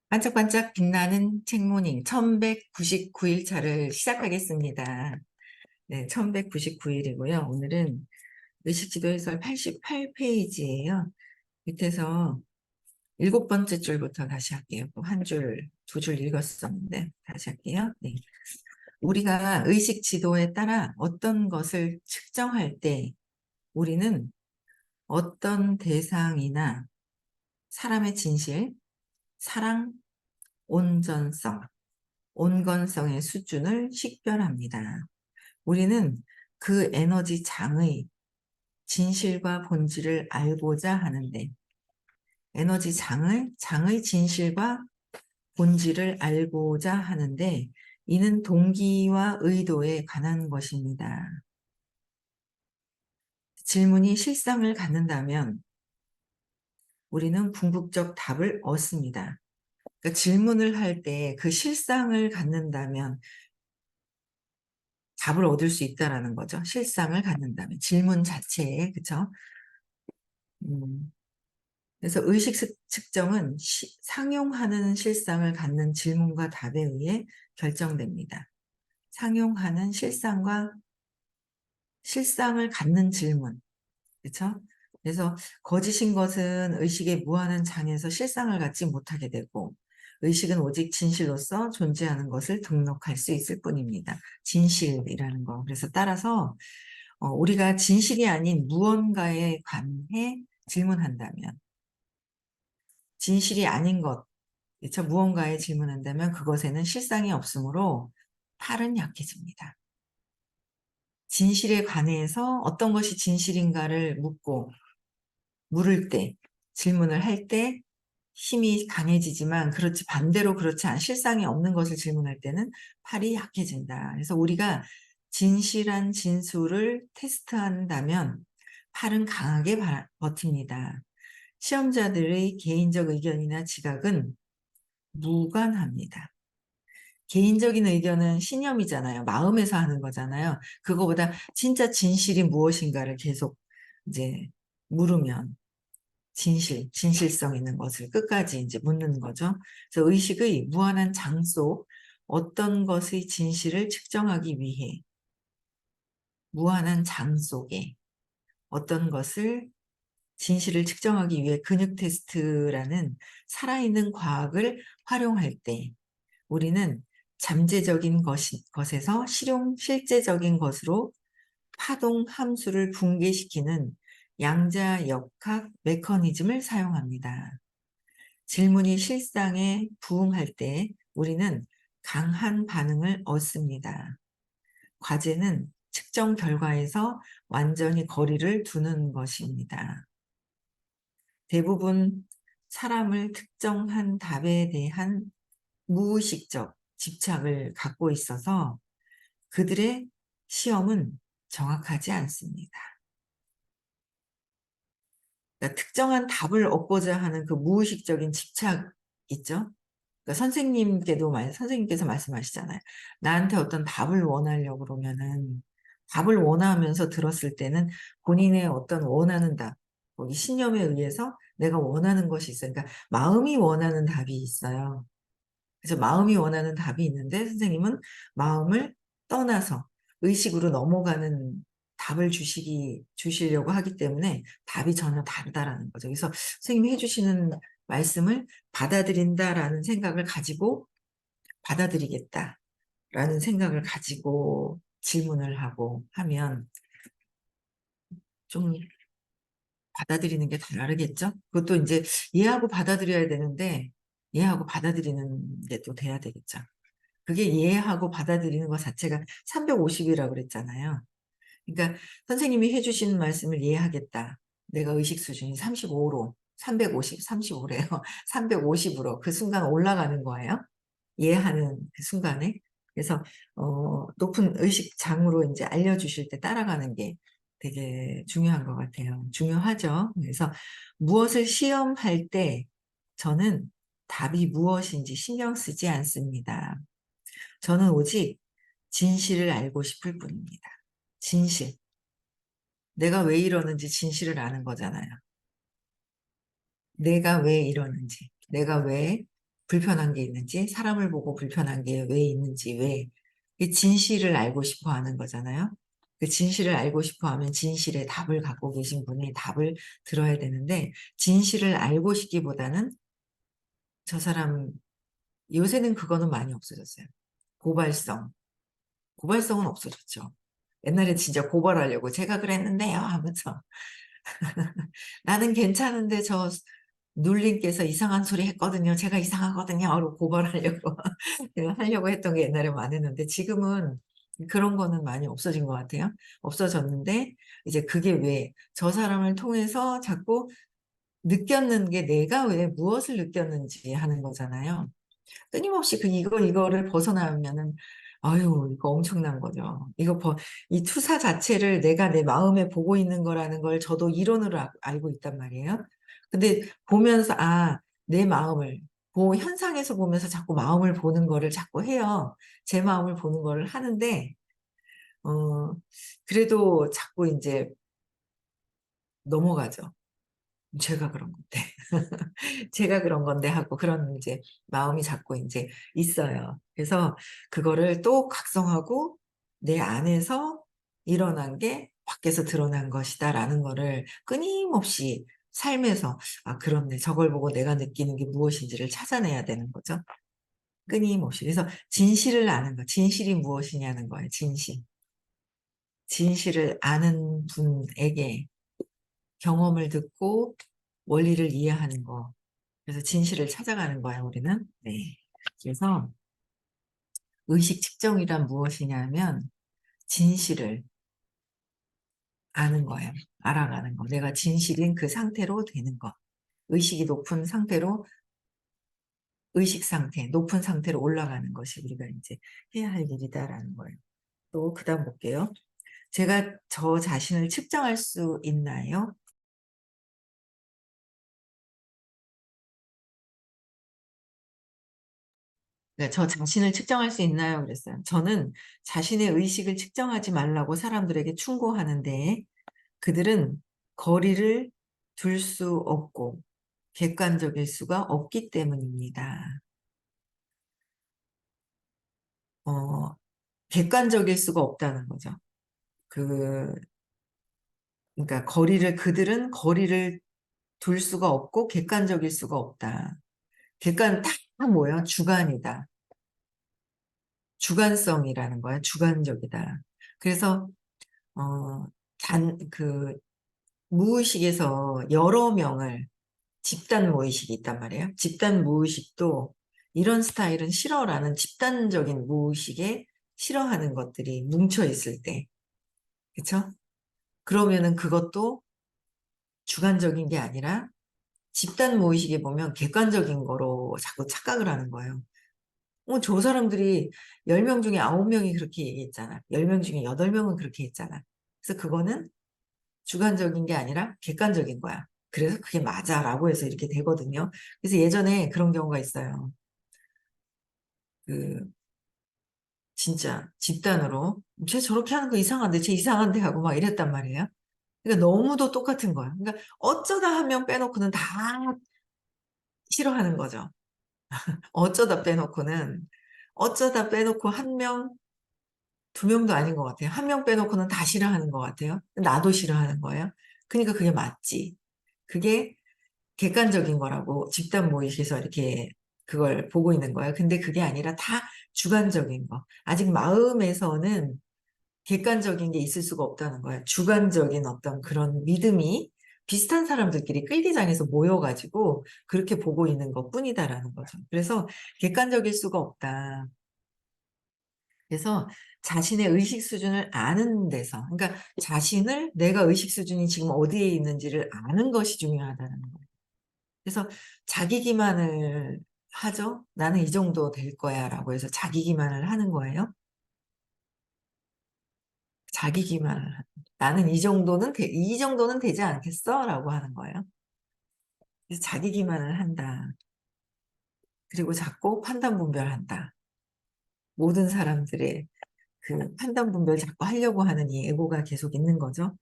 반짝반짝 빛나는 책모닝 1199일차를 시작하겠습니다. 네, 1199일이고요. 오늘은 의식지도 해설 88페이지예요. 밑에서 7번째 줄부터 다시 할게요. 한 줄, 2줄 읽었었는데 다시 할게요. 네. 우리가 의식지도에 따라 어떤 것을 측정할 때 우리는 어떤 대상이나 사람의 진실, 사랑, 온전성, 온건성의 수준을 식별합니다. 우리는 그 에너지 장의 진실과 본질을 알고자 하는데, 에너지 장의 진실과 본질을 알고자 하는데, 이는 동기와 의도에 관한 것입니다. 질문이 실상을 갖는다면 우리는 궁극적 답을 얻습니다. 그러니까 질문을 할 때 그 실상을 갖는다면 답을 얻을 수 있다라는 거죠. 실상을 갖는다면 질문 자체에, 그렇죠? 그래서 의식 측정은 상용하는 실상을 갖는 질문과 답에 의해 결정됩니다. 상용하는 실상을 갖는 질문, 그렇죠? 그래서 거짓인 것은 의식의 무한한 장에서 실상을 갖지 못하게 되고, 의식은 오직 진실로서 존재하는 것을 등록할 수 있을 뿐입니다. 진실이라는 거. 그래서 따라서 우리가 진실이 아닌 무언가에 관해 질문한다면, 진실이 아닌 것, 그렇죠? 무언가에 질문한다면 그것에는 실상이 없으므로 팔은 약해집니다. 진실에 관해서 어떤 것이 진실인가를 물을 때, 질문을 할 때 힘이 강해지지만 반대로 그렇지 않은 실상이 없는 것을 질문할 때는 팔이 약해진다. 그래서 우리가 진실한 진술을 테스트한다면 팔은 강하게 버팁니다. 시험자들의 개인적 의견이나 지각은 무관합니다. 개인적인 의견은 신념이잖아요. 마음에서 하는 거잖아요. 그거보다 진짜 진실이 무엇인가를 계속 이제 물으면 진실성 있는 것을 끝까지 이제 묻는 거죠. 그래서 의식의 무한한 장 속 어떤 것의 진실을 측정하기 위해 무한한 장 속에 어떤 것을 진실을 측정하기 위해 근육 테스트라는 살아있는 과학을 활용할 때 우리는 잠재적인 것에서 실제적인 것으로 파동 함수를 붕괴시키는 양자역학 메커니즘을 사용합니다. 질문이 실상에 부응할 때 우리는 강한 반응을 얻습니다. 과제는 측정 결과에서 완전히 거리를 두는 것입니다. 대부분 사람을 특정한 답에 대한 무의식적 집착을 갖고 있어서 그들의 시험은 정확하지 않습니다. 그러니까 특정한 답을 얻고자 하는 그 무의식적인 집착 있죠? 그러니까 선생님께서 말씀하시잖아요. 나한테 어떤 답을 원하려고 그러면은 답을 원하면서 들었을 때는 본인의 어떤 원하는 답, 거기 신념에 의해서 내가 원하는 것이 있어요. 그러니까 마음이 원하는 답이 있어요. 그래서 마음이 원하는 답이 있는데 선생님은 마음을 떠나서 의식으로 넘어가는 답을 주시려고 하기 때문에 답이 전혀 다르다라는 거죠. 그래서 선생님이 해주시는 말씀을 받아들인다라는 생각을 가지고 받아들이겠다라는 생각을 가지고 질문을 하고 하면 좀 받아들이는 게 다르겠죠? 그것도 이제 이해하고 받아들여야 되는데 이해하고 받아들이는 게 또 돼야 되겠죠. 그게 이해하고 받아들이는 것 자체가 350이라고 그랬잖아요. 그러니까 선생님이 해주시는 말씀을 이해하겠다. 내가 의식 수준이 35로, 350, 35래요. 350으로 그 순간 올라가는 거예요. 이해하는 그 순간에. 그래서 높은 의식장으로 이제 알려주실 때 따라가는 게 되게 중요한 것 같아요. 중요하죠. 그래서 무엇을 시험할 때 저는 답이 무엇인지 신경 쓰지 않습니다. 저는 오직 진실을 알고 싶을 뿐입니다. 진실. 내가 왜 이러는지 진실을 아는 거잖아요. 내가 왜 이러는지. 내가 왜 불편한 게 있는지, 사람을 보고 불편한 게 왜 있는지, 왜, 이 진실을 알고 싶어 하는 거잖아요. 그 진실을 알고 싶어 하면 진실의 답을 갖고 계신 분이 답을 들어야 되는데, 진실을 알고 싶기보다는 저 사람, 요새는 그거는 많이 없어졌어요. 고발성. 고발성은 없어졌죠. 옛날에 진짜 고발하려고 제가 그랬는데요 하면서 나는 괜찮은데 저 눌림께서 이상한 소리 했거든요. 제가 이상하거든요. 라고 고발하려고 하려고 했던 게 옛날에 많았는데 지금은 그런 거는 많이 없어진 것 같아요. 없어졌는데 이제 그게 왜 저 사람을 통해서 자꾸 느꼈는 게 내가 왜 무엇을 느꼈는지 하는 거잖아요. 끊임없이 이거를 벗어나면은 아유 이거 엄청난 거죠. 이 투사 자체를 내가 내 마음에 보고 있는 거라는 걸 저도 이론으로 알고 있단 말이에요. 근데 보면서 내 마음을 현상에서 보면서 자꾸 마음을 보는 거를 자꾸 해요. 제 마음을 보는 거를 하는데 어 그래도 자꾸 인제 넘어가죠. '제가 그런 건데. 제가 그런 건데.' 하고 그런 이제 마음이 자꾸 인제 있어요. 그래서 그거를 또 각성하고 '내 안에서 일어난 게 밖에서 드러난 것이다.'라는 거를 끊임없이 삶에서 '아 그렇네. 저걸 보고 내가 느끼는 게 무엇인지를 찾아내야 되는 거죠.' 끊임없이. 그래서 진실을 아는 거. 진실이 무엇이냐는 거예요, 진실. 진실을 아는 분에게 경험을 듣고 원리를 이해하는 거. 그래서 진실을 찾아가는 거예요, 우리는. 네. 그래서 의식 측정이란 무엇이냐면 진실을 아는 거예요. 알아가는 거. 내가 진실인 그 상태로 되는 거. 의식이 높은 상태로 의식 상태, 높은 상태로 올라가는 것이 우리가 인제 해야 할 일이다라는 거예요. 또 그다음 볼게요. 제가 저 자신을 측정할 수 있나요? 네. "저 자신을 측정할 수 있나요?" 그랬어요. 저는 자신의 의식을 측정하지 말라고 사람들에게 충고하는데 그들은 거리를 둘 수 없고 객관적일 수가 없기 때문입니다. 어 객관적일 수가 없다는 거죠. 그 그러니까 그들은 거리를 둘 수가 없고 객관적일 수가 없다. 다 뭐예요? 주관이다. 주관성이라는 거야. 주관적이다. 그래서 어 무의식에서 여러 명을 집단 무의식이 있단 말이에요. 집단 무의식도 '이런 스타일은 싫어.'라는 집단적인 무의식에 싫어하는 것들이 뭉쳐 있을 때 그쵸? 그러면은 그것도 주관적인 게 아니라 집단 무의식에 보면 객관적인 거로 자꾸 착각을 하는 거예요. 저 사람들이 10명 중에 9 명이 그렇게 얘기했잖아. 10명 중에 8 명은 그렇게 했잖아. 그래서 그거는 주관적인 게 아니라 객관적인 거야. 그래서 "그게 맞아."라고 해서 이렇게 되거든요. 그래서 예전에 그런 경우가 있어요. 그 진짜 집단으로 "쟤 저렇게 하는 거 이상한데. 쟤 이상한데." 하고 막 이랬단 말이에요. 그러니까 너무도 똑같은 거야. 그러니까 어쩌다 한 명 빼놓고는 다 싫어하는 거죠. 어쩌다 빼놓고는 어쩌다 빼놓고 한 명, 두 명도 아닌 것 같아요. 한 명 빼놓고는 다 싫어하는 것 같아요. 나도 싫어하는 거예요. 그니까 그게 맞지. 그게 객관적인 거라고 집단 모의식에서 이렇게 그걸 보고 있는 거예요. 근데 그게 아니라 다 주관적인 거. 아직 마음에서는 객관적인 게 있을 수가 없다는 거예요. 주관적인 어떤 그런 믿음이 비슷한 사람들끼리 끌기장에서 모여 가지고 그렇게 보고 있는 것뿐이다라는 거죠. 그래서 객관적일 수가 없다. 그래서 자신의 의식 수준을 아는 데서 그러니까 자신을 내가 의식 수준이 지금 어디에 있는지를 아는 것이 중요하다는 거예요. 그래서 자기 기만을 하죠. '나는 이 정도 될 거야.'라고 해서 자기 기만을 하는 거예요. 자기 기만을 하는 '나는 이 정도는 되지 않겠어?'라고 하는 거예요. 그래서 자기 기만을 한다. 그리고 자꾸 판단 분별한다. 모든 사람들의 그 판단 분별 자꾸 하려고 하는 이 에고가 계속 있는 거죠.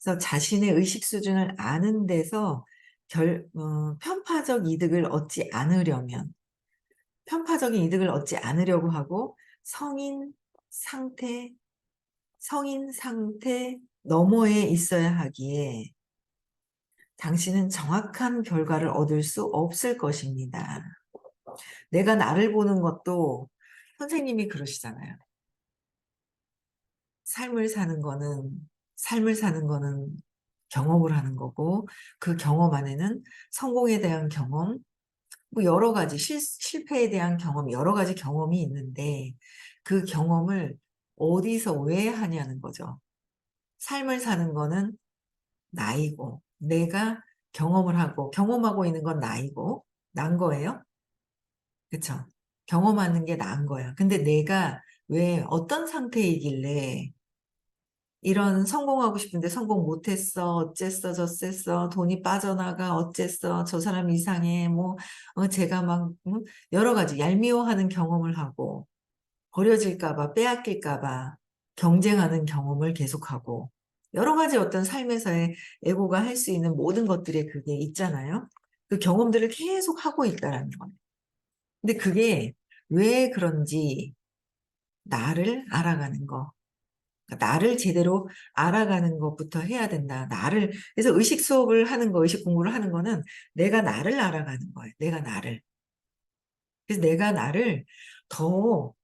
그래서 자신의 의식 수준을 아는 데서 편파적 이득을 얻지 않으려면 편파적인 이득을 얻지 않으려고 하고 상태, 성인 상태 너머에 있어야 하기에 당신은 정확한 결과를 얻을 수 없을 것입니다. 내가 나를 보는 것도 선생님이 그러시잖아요. 삶을 사는 거는 경험을 하는 거고 그 경험 안에는 성공에 대한 경험, 뭐 여러 가지 실패에 대한 경험, 여러 가지 경험이 있는데 그 경험을 어디서 왜 하냐는 거죠. 삶을 사는 거는 나이고 내가 경험하고 있는 건 나이고 난 거예요. 그쵸? 경험하는 게 나은 거야. 근데 내가 왜 어떤 상태이길래 이런 성공하고 싶은데 성공 못했어. 어쨌어, 저쨌어. 돈이 빠져나가. 어쨌어. 저 사람 이상해. 뭐, 제가 막, 여러 가지 얄미워하는 경험을 하고, 버려질까봐, 빼앗길까봐 경쟁하는 경험을 계속하고, 여러 가지 어떤 삶에서의 에고가 할 수 있는 모든 것들이 그게 있잖아요. 그 경험들을 계속 하고 있다라는 거예요. 근데 그게 왜 그런지 나를 알아가는 거. 그러니까 나를 제대로 알아가는 것부터 해야 된다. 그래서 의식 수업을 하는 거, 의식 공부를 하는 거는 내가 나를 알아가는 거예요. 내가 나를. 그래서 내가 나를 더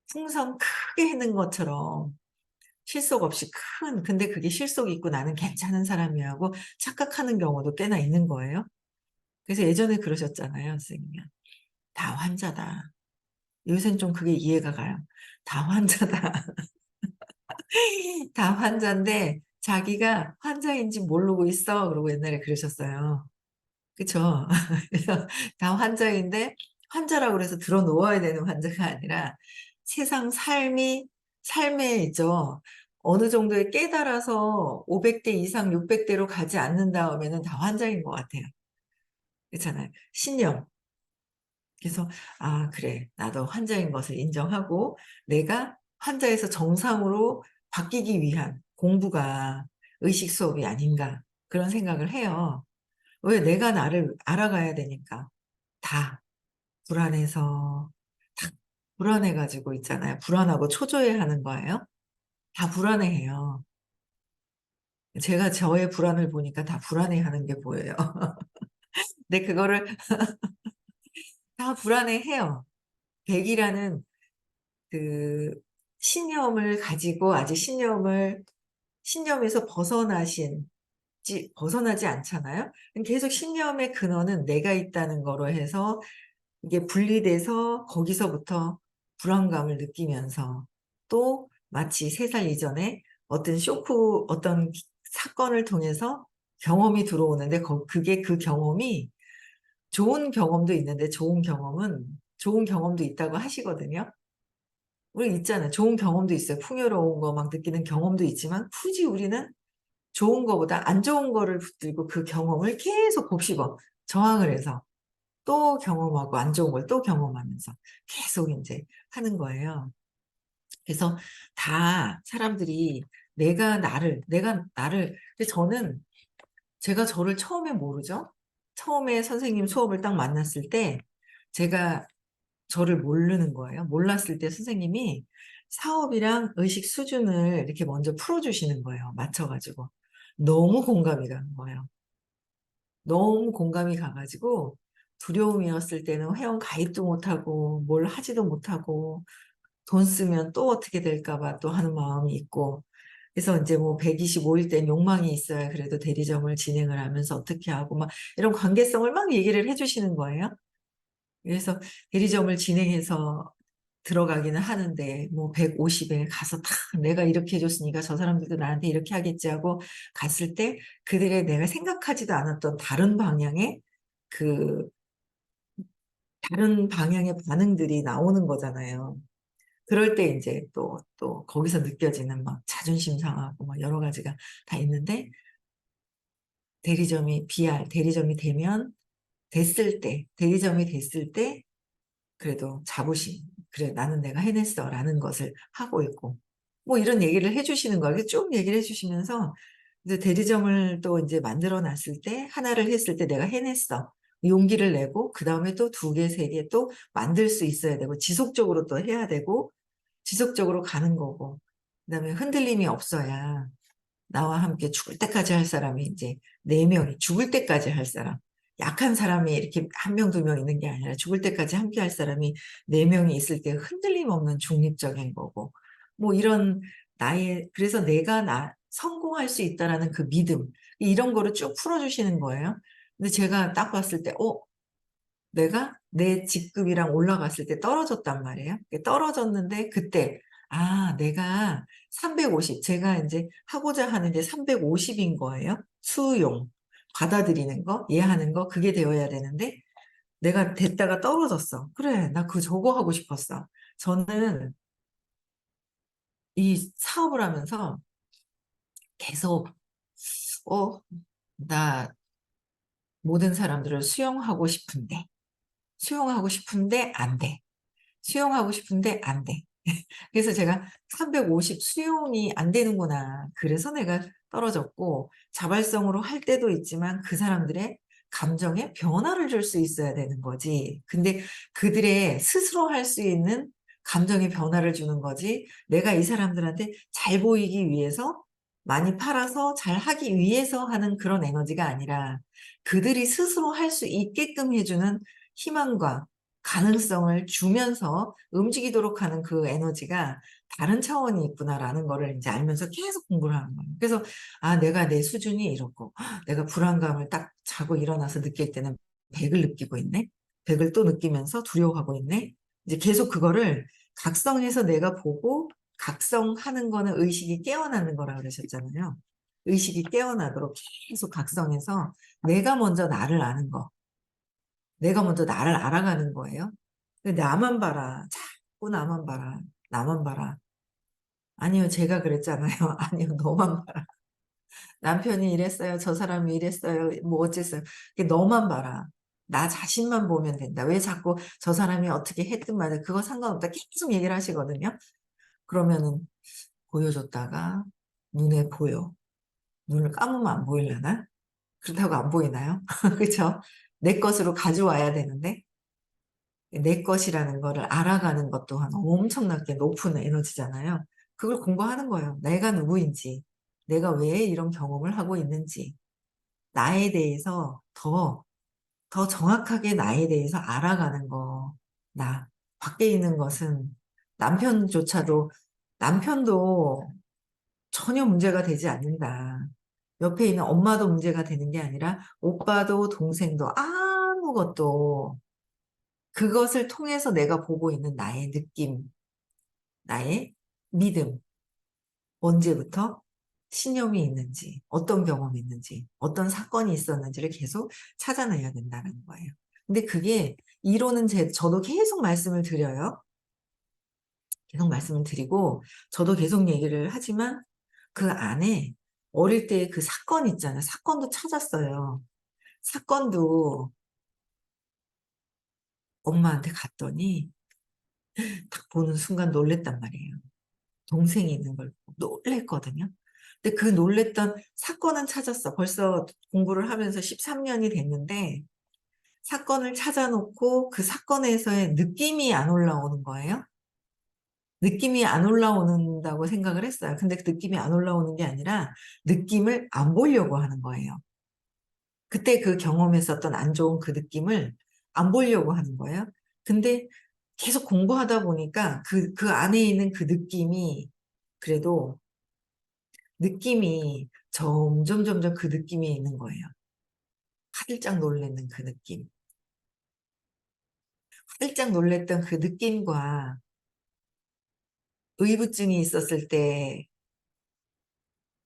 풍성 크게 해는 것처럼 실속 없이 근데 그게 실속이 있고 나는 괜찮은 사람이야 하고 착각하는 경우도 꽤나 있는 거예요. 그래서 예전에 그러셨잖아요, 선생님이. 다 환자다. 요새는 좀 그게 이해가 가요. 다 환자다. 다 환자인데 자기가 환자인지 모르고 있어. 그러고 옛날에 그러셨어요. 그쵸? 그래서 다 환자인데 환자라고 그래서 들어 놓아야 되는 환자가 아니라 세상 삶에 있죠. 어느 정도에 깨달아서 500대 이상 600대로 가지 않는 다음에는 다 환자인 것 같아요. 그렇잖아요. 신념. 그래서 그래. 나도 환자인 것을 인정하고 내가 환자에서 정상으로 바뀌기 위한 공부가 의식 수업이 아닌가 그런 생각을 해요. 왜 내가 나를 알아가야 되니까 다 불안해서 다 불안해 가지고 있잖아요. 불안하고 초조해 하는 거예요. 다 불안해해요. 제가 저의 불안을 보니까 다 불안해하는 게 보여요. 근데 그거를 다 불안해해요. 100이라는 그 신념을 가지고 아직 신념에서 벗어나지 않잖아요. 계속 신념의 근원은 내가 있다는 거로 해서 이게 분리돼서 거기서부터 불안감을 느끼면서 또 마치 3살 이전에 어떤 사건을 통해서 경험이 들어오는데 그게 그 경험이 좋은 경험도 있는데 좋은 경험도 있다고 하시거든요. 우리 있잖아요. 좋은 경험도 있어요. 풍요로운 거 막 느끼는 경험도 있지만 굳이 우리는 좋은 거보다 안 좋은 거를 붙들고 그 경험을 계속 곱씹어 저항을 해서 또 경험하고 안 좋은 걸 또 경험하면서 계속 인제 하는 거예요. 그래서 다 사람들이 근데 제가 저를 처음에 모르죠. 처음에 선생님 수업을 딱 만났을 때 제가 저를 모르는 거예요. 몰랐을 때 선생님이 사업이랑 의식 수준을 이렇게 먼저 풀어 주시는 거예요, 맞춰 가지고. 너무 공감이 가는 거예요. 너무 공감이 가 가지고 두려움이었을 때는 회원 가입도 못하고 뭘 하지도 못하고 돈 쓰면 또 어떻게 될까 봐 또 하는 마음이 있고 그래서 인제 뭐 125일 땐 욕망이 있어야 그래도 대리점을 진행을 하면서 어떻게 하고 막 이런 관계성을 막 얘기를 해 주시는 거예요. 그래서 대리점을 진행해서 들어가기는 하는데 뭐 150에 가서 다 '내가 이렇게 해 줬으니까 저 사람들도 나한테 이렇게 하겠지.' 하고 갔을 때 그들의 내가 생각하지도 않았던 그 다른 방향의 반응들이 나오는 거잖아요. 그럴 때 인제 또 거기서 느껴지는 막 자존심 상하고 막 여러 가지가 다 있는데 대리점이 대리점이 됐을 때 그래도 자부심. '그래 나는 내가 해냈어.'라는 것을 하고 있고 뭐 이런 얘기를 해 주시는 거예요. 이렇게 쭉 얘기를 해 주시면서 이제 대리점을 또 인제 만들어 놨을 때 하나를 했을 때 '내가 해냈어.' 용기를 내고 그 다음에 또 두 개, 세 개 또 만들 수 있어야 되고 지속적으로 또 해야 되고 지속적으로 가는 거고 그다음에 흔들림이 없어야 나와 함께 죽을 때까지 할 사람이 이제 네 명이 죽을 때까지 할 사람. 약한 사람이 이렇게 한 명, 두 명 있는 게 아니라 죽을 때까지 함께 할 사람이 네 명이 있을 때 흔들림 없는 중립적인 거고. 뭐 이런 그래서 내가 성공할 수 있다라는 그 믿음, 이런 거를 쭉 풀어주시는 거예요. 근데 제가 딱 봤을 때, 내가 내 직급이랑 올라갔을 때 떨어졌단 말이에요. 떨어졌는데 그때 내가 350 제가 이제 하고자 하는 게 350인 거예요. 수용 받아들이는 거 이해하는 거 그게 되어야 되는데 내가 됐다가 떨어졌어. 그래 나 저거 하고 싶었어. 저는 이 사업을 하면서 계속 어 나 모든 사람들을 수용하고 싶은데 안 돼. 수용하고 싶은데 안 돼. 그래서 제가 350 수용이 안 되는구나. 그래서 내가 떨어졌고 자발성으로 할 때도 있지만 그 사람들의 감정에 변화를 줄 수 있어야 되는 거지. 근데 그들의 스스로 할 수 있는 감정의 변화를 주는 거지. 내가 이 사람들한테 잘 보이기 위해서 많이 팔아서 잘 하기 위해서 하는 그런 에너지가 아니라 그들이 스스로 할 수 있게끔 해주는 희망과 가능성을 주면서 움직이도록 하는 그 에너지가 다른 차원이 있구나라는 거를 이제 알면서 계속 공부를 하는 거예요. 그래서 내가 내 수준이 이렇고 내가 불안감을 딱 자고 일어나서 느낄 때는 100을 느끼고 있네. 100을 또 느끼면서 두려워하고 있네. 이제 계속 그거를 각성해서 내가 보고 각성하는 거는 의식이 깨어나는 거라 그러셨잖아요. 의식이 깨어나도록 계속 각성해서 내가 먼저 나를 아는 거. 내가 먼저 나를 알아가는 거예요. 근데 나만 봐라. 자꾸 나만 봐라. 나만 봐라. 아니요, 제가 그랬잖아요. 아니요, 너만 봐라. 남편이 이랬어요. 저 사람이 이랬어요. 뭐 어쨌어요. 너만 봐라. 나 자신만 보면 된다. 왜 자꾸 저 사람이 어떻게 했든 말든 그거 상관없다. 계속 얘기를 하시거든요. 그러면은 보여줬다가 눈에 보여. 눈을 감으면 안 보이려나? 그렇다고 안 보이나요? 그렇죠? 내 것으로 가져와야 되는데 내 것이라는 거를 알아가는 것 또한 엄청나게 높은 에너지잖아요. 그걸 공부하는 거예요. 내가 누구인지, 내가 왜 이런 경험을 하고 있는지, 나에 대해서 더 정확하게 나에 대해서 알아가는 거. 밖에 있는 것은 남편조차도, 남편도 전혀 문제가 되지 않는다. 옆에 있는 엄마도 문제가 되는 게 아니라 오빠도 동생도 아무것도 그것을 통해서 내가 보고 있는 나의 느낌, 나의 믿음, 언제부터 신념이 있는지, 어떤 경험이 있는지, 어떤 사건이 있었는지를 계속 찾아내야 된다는 거예요. 근데 그게 이론은 저도 계속 말씀을 드려요. 계속 말씀을 드리고, 저도 계속 얘기를 하지만 그 안에 어릴 때 그 사건 있잖아요. 사건도 찾았어요. 사건도 엄마한테 갔더니 딱 보는 순간 놀랬단 말이에요. 동생이 있는 걸 놀랬거든요. 근데 그 놀랬던 사건은 찾았어. 벌써 공부를 하면서 13년이 됐는데 사건을 찾아놓고 그 사건에서의 느낌이 안 올라오는 거예요. 느낌이 안 올라오는다고 생각을 했어요. 근데 그 느낌이 안 올라오는 게 아니라 느낌을 안 보려고 하는 거예요. 그때 그 경험했었던 안 좋은 그 느낌을 안 보려고 하는 거예요. 근데 계속 공부하다 보니까 그 안에 있는 그 느낌이 그래도 느낌이 점점 그 느낌이 있는 거예요. 화들짝 놀라는 그 느낌. 화들짝 놀랬던 그 느낌과 의부증이 있었을 때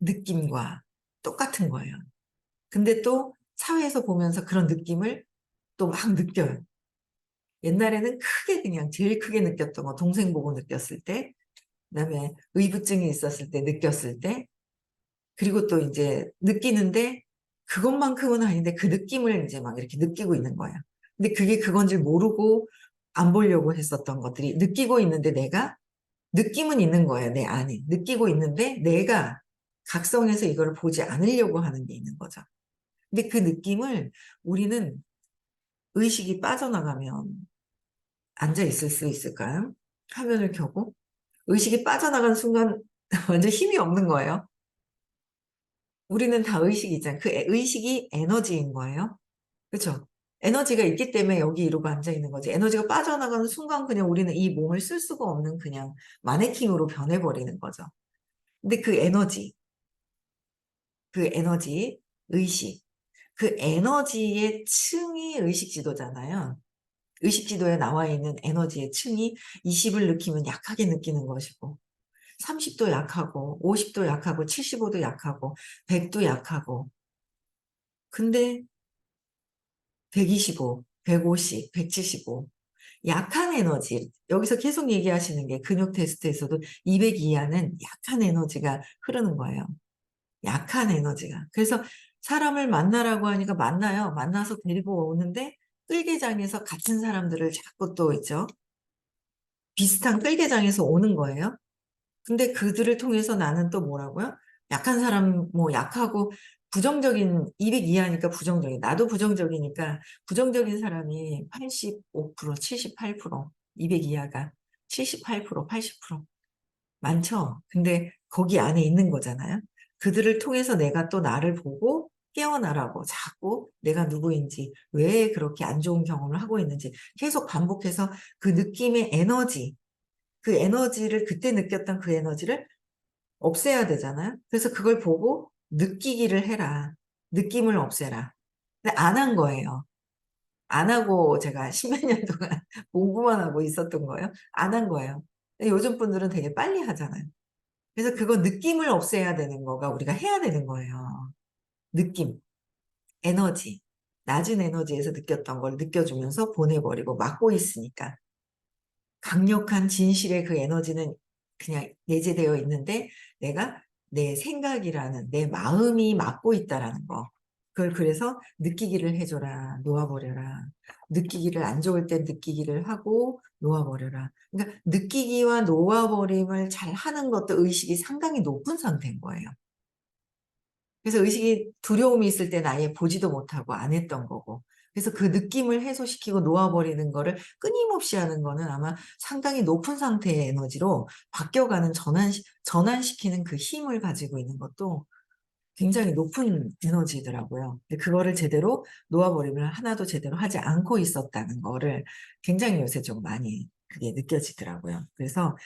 느낌과 똑같은 거예요. 근데 또 사회에서 보면서 그런 느낌을 또 막 느껴요. 옛날에는 크게 그냥 제일 크게 느꼈던 거 동생 보고 느꼈을 때, 그다음에 의부증이 있었을 때 느꼈을 때, 그리고 또 이제 느끼는데 그것만큼은 아닌데 그 느낌을 이제 막 이렇게 느끼고 있는 거예요. 근데 그게 그건 줄 모르고 안 보려고 했었던 것들이 느끼고 있는데 내가 느낌은 있는 거예요. 내 안에. 느끼고 있는데 내가 각성해서 이거를 보지 않으려고 하는 게 있는 거죠. 근데 그 느낌을 우리는 의식이 빠져나가면 앉아 있을 수 있을까요? 화면을 켜고 의식이 빠져나간 순간 완전 힘이 없는 거예요. 우리는 다 의식이 있잖아요. 그 의식이 에너지인 거예요. 그렇죠? 에너지가 있기 때문에 여기 이러고 앉아 있는 거지. 에너지가 빠져나가는 순간 그냥 우리는 이 몸을 쓸 수가 없는 그냥 마네킹으로 변해버리는 거죠. 근데 그 에너지, 의식, 그 에너지의 층이 의식 지도잖아요. 의식 지도에 나와 있는 에너지의 층이 20을 느끼면 약하게 느끼는 것이고, 30도 약하고, 50도 약하고, 75도 약하고, 100도 약하고, 근데 125, 150, 175. 약한 에너지, 여기서 계속 얘기하시는 게 근육 테스트에서도 200 이하는 약한 에너지가 흐르는 거예요. 약한 에너지가. 그래서 사람을 만나라고 하니까 만나요. 만나서 데리고 오는데 끌개장에서 같은 사람들을 자꾸 또 있죠. 비슷한 끌개장에서 오는 거예요. 근데 그들을 통해서 나는 또 뭐라고요? 약한 사람, 뭐 약하고 부정적인, 200 이하니까 부정적인, 나도 부정적이니까 부정적인 사람이 85%, 78%, 200 이하가 78%, 80%. 많죠? 근데 거기 안에 있는 거잖아요. 그들을 통해서 내가 또 나를 보고 깨어나라고 자꾸 내가 누구인지, 왜 그렇게 안 좋은 경험을 하고 있는지 계속 반복해서 그 느낌의 에너지, 그 에너지를 그때 느꼈던 그 에너지를 없애야 되잖아요. 그래서 그걸 보고 느끼기를 해라. 느낌을 없애라. 근데 안 한 거예요. 안 하고 제가 십몇 년 동안 공부만 하고 있었던 거예요. 안 한 거예요. 근데 요즘 분들은 되게 빨리 하잖아요. 그래서 그거 느낌을 없애야 되는 거가 우리가 해야 되는 거예요. 느낌, 에너지. 낮은 에너지에서 느꼈던 걸 느껴주면서 보내버리고 막고 있으니까. 강력한 진실의 그 에너지는 그냥 내재되어 있는데 내가 내 생각이라는 내 마음이 막고 있다라는 거. 그걸 그래서 느끼기를 해줘라. 놓아버려라. 느끼기를 안 좋을 땐 느끼기를 하고 놓아버려라. 그러니까 느끼기와 놓아버림을 잘 하는 것도 의식이 상당히 높은 상태인 거예요. 그래서 의식이 두려움이 있을 때는 아예 보지도 못하고 안 했던 거고. 그래서 그 느낌을 해소시키고 놓아버리는 거를 끊임없이 하는 거는 아마 상당히 높은 상태의 에너지로 바뀌어가는 전환시키는 그 힘을 가지고 있는 것도 굉장히 높은 에너지더라고요. 근데 그거를 제대로 놓아버리면 하나도 제대로 하지 않고 있었다는 거를 굉장히 요새 좀 많이 그게 느껴지더라고요. 그래서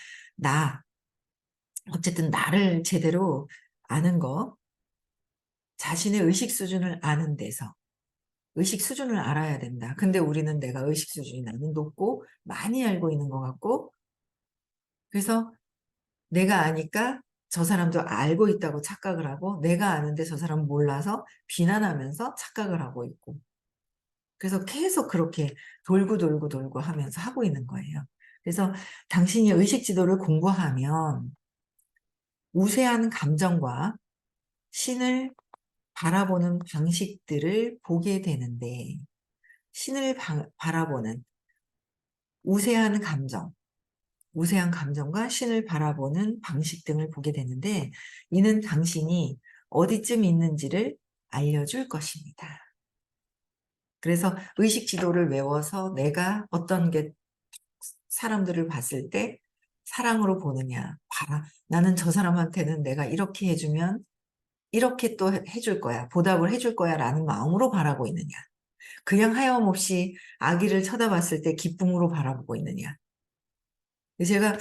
어쨌든 나를 제대로 아는 거, 자신의 의식 수준을 아는 데서 의식 수준을 알아야 된다. 근데 우리는 내가 의식 수준이 나는 높고 많이 알고 있는 것 같고 그래서 내가 아니까 저 사람도 알고 있다고 착각을 하고 내가 아는데 저 사람은 몰라서 비난하면서 착각을 하고 있고 그래서 계속 그렇게 돌고 돌고 돌고 하면서 하고 있는 거예요. 그래서 당신이 의식 지도를 공부하면 우세한 감정과 신을 바라보는 방식들을 보게 되는데 신을 바라보는 우세한 감정, 우세한 감정과 신을 바라보는 방식 등을 보게 되는데 이는 당신이 어디쯤 있는지를 알려줄 것입니다. 그래서 의식 지도를 외워서 내가 어떤 게 사람들을 봤을 때 사랑으로 보느냐, 봐라. 나는 저 사람한테는 내가 이렇게 해주면 이렇게 또 해줄 거야, 보답을 해줄 거야 라는 마음으로 바라고 있느냐. 그냥 하염없이 아기를 쳐다봤을 때 기쁨으로 바라보고 있느냐. 제가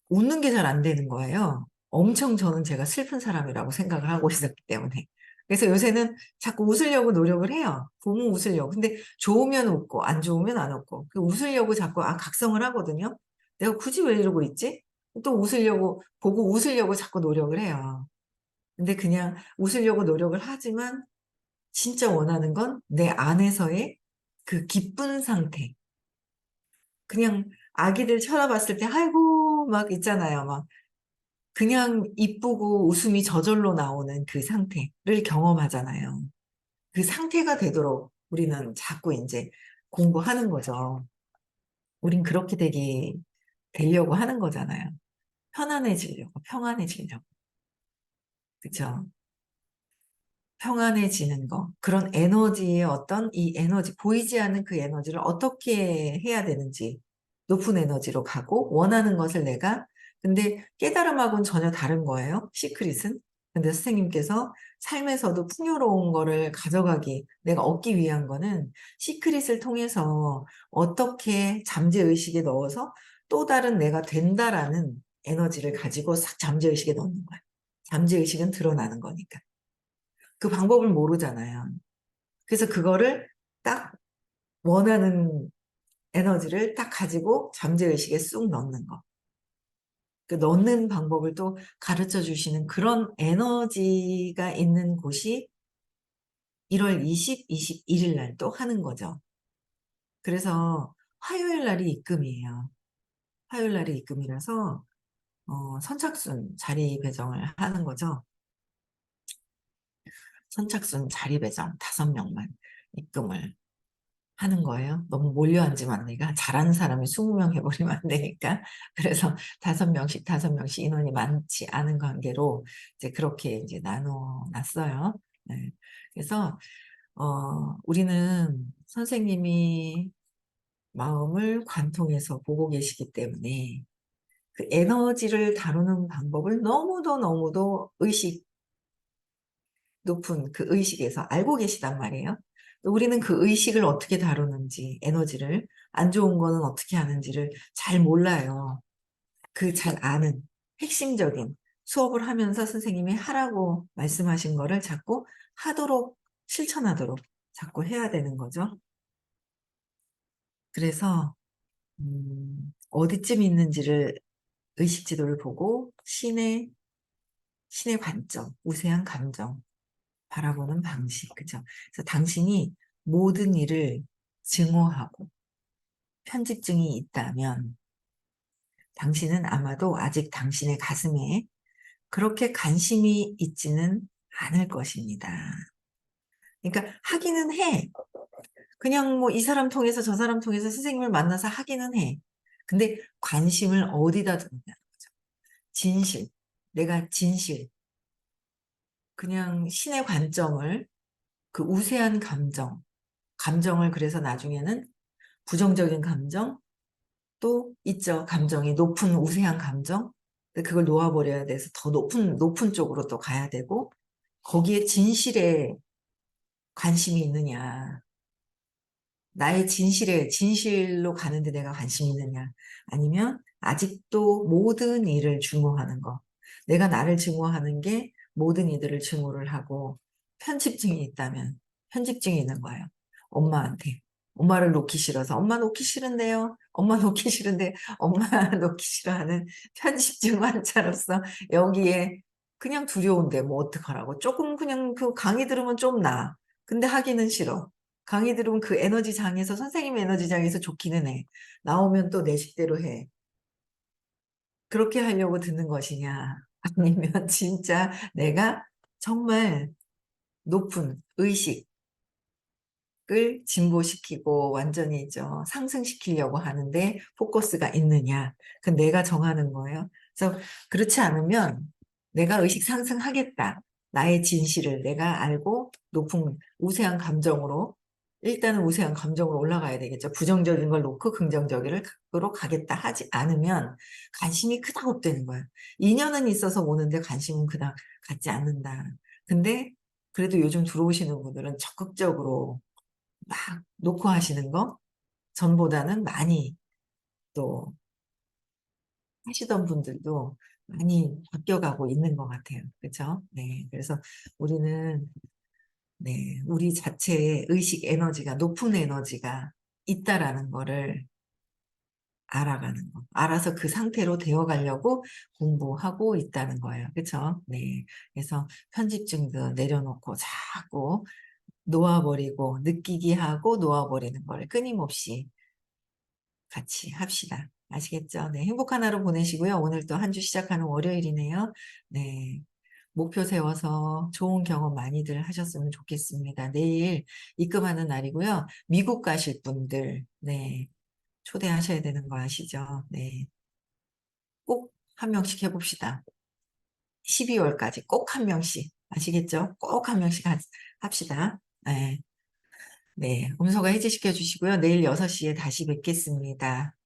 웃는 게 잘 안 되는 거예요. 엄청 저는 제가 슬픈 사람이라고 생각을 하고 있었기 때문에. 그래서 요새는 자꾸 웃으려고 노력을 해요. 보면 웃으려고. 근데 좋으면 웃고 안 좋으면 안 웃고. 웃으려고 자꾸 각성을 하거든요. 내가 굳이 왜 이러고 있지? 또 웃으려고 보고 웃으려고 자꾸 노력을 해요. 근데 그냥 웃으려고 노력을 하지만 진짜 원하는 건 내 안에서의 그 기쁜 상태. 그냥 아기들 쳐다봤을 때 아이고 막 있잖아요. 막 그냥 이쁘고 웃음이 저절로 나오는 그 상태를 경험하잖아요. 그 상태가 되도록 우리는 자꾸 이제 공부하는 거죠. 우린 그렇게 되려고 하는 거잖아요. 편안해지려고, 평안해지려고. 그쵸? 평안해지는 거, 그런 에너지의 어떤 이 에너지, 보이지 않는 그 에너지를 어떻게 해야 되는지, 높은 에너지로 가고, 원하는 것을 내가, 근데 깨달음하고는 전혀 다른 거예요, 시크릿은. 근데 선생님께서 삶에서도 풍요로운 거를 가져가기, 내가 얻기 위한 거는 시크릿을 통해서 어떻게 잠재의식에 넣어서 또 다른 내가 된다라는 에너지를 가지고 싹 잠재의식에 넣는 거야. 잠재의식은 드러나는 거니까. 그 방법을 모르잖아요. 그래서 그거를 딱 원하는 에너지를 딱 가지고 잠재의식에 쑥 넣는 거. 그 넣는 방법을 또 가르쳐 주시는 그런 에너지가 있는 곳이 1월 20, 21일 날 또 하는 거죠. 그래서 화요일 날이 입금이에요. 화요일 날이 입금이라서 선착순 자리 배정을 하는 거죠. 선착순 자리 배정 5명만 입금을 하는 거예요. 너무 몰려앉으면 안 되니까 잘하는 사람이 20명 해버리면 안 되니까 그래서 5명씩 5명씩 인원이 많지 않은 관계로 이제 그렇게 이제 나눠 놨어요. 네. 그래서 우리는 선생님이 마음을 관통해서 보고 계시기 때문에 그 에너지를 다루는 방법을 너무도 너무도 높은 그 의식에서 알고 계시단 말이에요. 우리는 그 의식을 어떻게 다루는지, 에너지를, 안 좋은 거는 어떻게 하는지를 잘 몰라요. 그 잘 아는 핵심적인 수업을 하면서 선생님이 하라고 말씀하신 거를 자꾸 하도록, 실천하도록 자꾸 해야 되는 거죠. 그래서, 어디쯤 있는지를 의식 지도를 보고 신의 관점, 우세한 감정, 바라보는 방식, 그죠? 그래서 당신이 모든 일을 증오하고 편집증이 있다면 당신은 아마도 아직 당신의 가슴에 그렇게 관심이 있지는 않을 것입니다. 그러니까 하기는 해. 그냥 뭐 이 사람 통해서 저 사람 통해서 선생님을 만나서 하기는 해. 근데 관심을 어디다 두느냐는 거죠. 진실. 내가 진실. 그냥 신의 관점을 그 우세한 감정을 그래서 나중에는 부정적인 감정 또 있죠. 감정이 높은 우세한 감정. 근데 그걸 놓아버려야 돼서 더 높은 쪽으로 또 가야 되고 거기에 진실에 관심이 있느냐. 나의 진실로 가는데 내가 관심이 있느냐. 아니면 아직도 모든 일을 증오하는 거. 내가 나를 증오하는 게 모든 이들을 증오를 하고 편집증이 있다면 편집증이 있는 거예요. 엄마한테. 엄마를 놓기 싫어서 엄마 놓기 싫은데요. 엄마 놓기 싫은데 엄마 놓기 싫어하는 편집증 환자로서 여기에 그냥 두려운데 뭐 어떡하라고. 조금 그냥 그 강의 들으면 좀 나아. 근데 하기는 싫어. 강의 들으면 그 에너지장에서 선생님 에너지장에서 좋기는 해. 나오면 또 내 식대로 해. 그렇게 하려고 듣는 것이냐? 아니면 진짜 내가 정말 높은 의식을 진보시키고 완전히 상승시키려고 하는데 포커스가 있느냐? 그건 내가 정하는 거예요. 그래서 그렇지 않으면 내가 의식 상승하겠다. 나의 진실을 내가 알고 높은 우세한 감정으로 일단은 우세한 감정으로 올라가야 되겠죠. 부정적인 걸 놓고 긍정적으로 가겠다 하지 않으면 관심이 그닥 없다는 거예요. 인연은 있어서 오는데 관심은 그닥 갖지 않는다. 근데 그래도 요즘 들어오시는 분들은 적극적으로 막 놓고 하시는 거 전보다는 많이 또 하시던 분들도 많이 바뀌어가고 있는 것 같아요. 그렇죠? 네. 그래서 우리는 네, 우리 자체의 의식 에너지가 높은 에너지가 있다라는 거를 알아가는 거. 알아서 그 상태로 되어가려고 공부하고 있다는 거예요. 그렇죠? 네. 그래서 편집증도 내려놓고 자꾸 놓아버리고 느끼게 하고 놓아버리는 걸 끊임없이 같이 합시다. 아시겠죠? 네. 행복한 하루 보내시고요. 오늘 또 한 주 시작하는 월요일이네요. 네. 목표 세워서 좋은 경험 많이들 하셨으면 좋겠습니다. 내일 입금하는 날이고요. 미국 가실 분들, 네. 초대하셔야 되는 거 아시죠? 네. 꼭 한 명씩 해봅시다. 12월까지 꼭 한 명씩. 아시겠죠? 꼭 한 명씩 합시다. 네. 네. 음소거 해지시켜 주시고요. 내일 6시에 다시 뵙겠습니다.